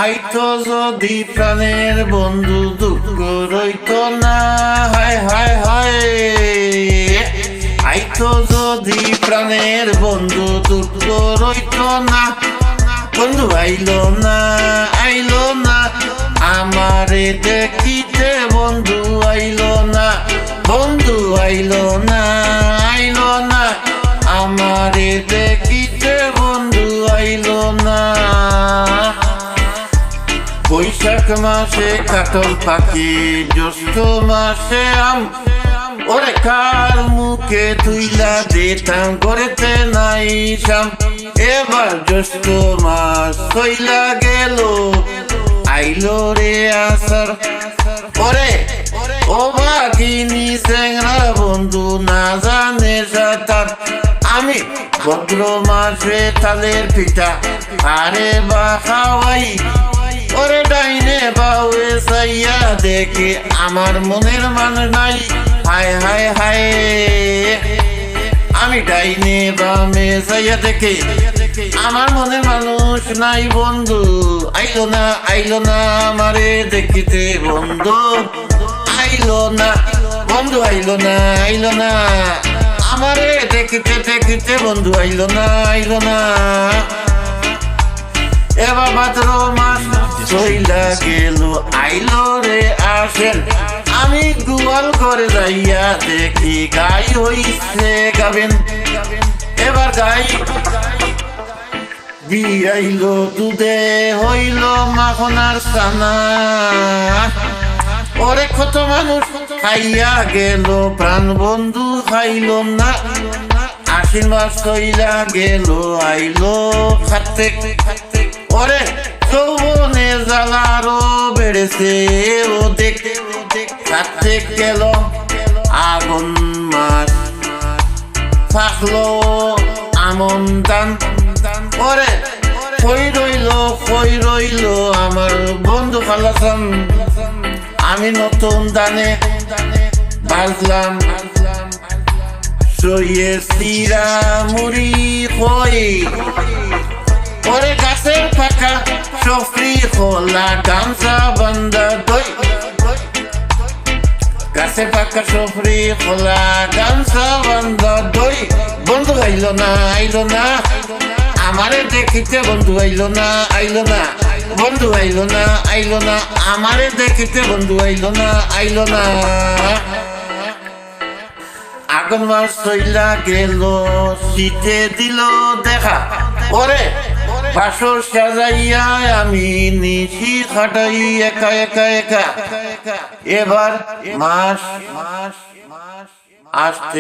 আইতো যদি প্রাণের বন্ধু দুঃখ রইতো না, হায় হায় হায়। আইতো যদি প্রাণের বন্ধু দুঃখ রইতো না, বন্ধু আইলো না আইলো না আমারে দেখিতে, বন্ধু আইলো না, বন্ধু আইলো না আইলো না আমারে দেখিতে, বন্ধু আইলো না। বৈশাখ মাসে কাটল পাখি, জ্যৈষ্ঠ মাসে আম, ওরে কার মুখে তুইলা দিতাম করেতে নাই শাম। এবার জ্যৈষ্ঠ মাস হইলা গেল, আইলো রে আসার, ওরে ও বাঘিনী চেংরা বন্ধু না জানে সাঁতার। আমি ভদ্র মাসে তালের পিঠা আরে বা খাওয়াই, ওরে ডাইনে বাউে চাইয়া দেখে আমার মনের মান নাই, হায় হায় হায়। আমি ডাইনে বামে চাইয়া দেখে আমার মনের মানুষ নাই, বন্ধু আইলো না আইলো না আমারে দেখিতে, বন্ধু আইলো না, বন্ধু আইলো না আইলো না আমারে দেখিতে দেখিতে, বন্ধু আইলো না আইলো না। এবার ভাদ্র মাস চইলা গেল, আইলো রে আসেন। আমি গোয়াল করে যাইয়া দেখি গাই হইছে গাবেন, এবার গাই বিয়াইলো দুধে হইল মাখনার ছানা। ওরে কত মানুষ খাইয়া গেল, প্রাণ বন্ধু খাইল না। আশ্বিন মাস চইলা গেল, আইলো কার্তিক, ওরে যৌবনে জ্বালারও বেড়েছে ও দেখ। কার্তিক গেল, আগুন মাস থাকলো আমন দান, ওরে কই রইল আমার বন্ধু খালাসান। আমি নতুন দানে বাজলাম, সইয়ে চিরা মুড়ি কই, ওরে গাছের ফাঁকা সফরি খোলা গামছা বান্ধা দই, গাছে ফাঁকা সফরি খোলা গামছা বান্ধা দই। বন্ধু আইলো না আইলো না আমারে দেখিতে, বন্ধু আইলো না আইলো না, বন্ধু আইলো না আইলো না আমারে দেখিতে, বন্ধু আইলো না আইলো না। আগুন মাস চইলা গেল, শীতে দিল দেখা, ওরে বাসর সাজাইয়া আমি নিশি খাটাই একা একা একা। এবার মাস আসতে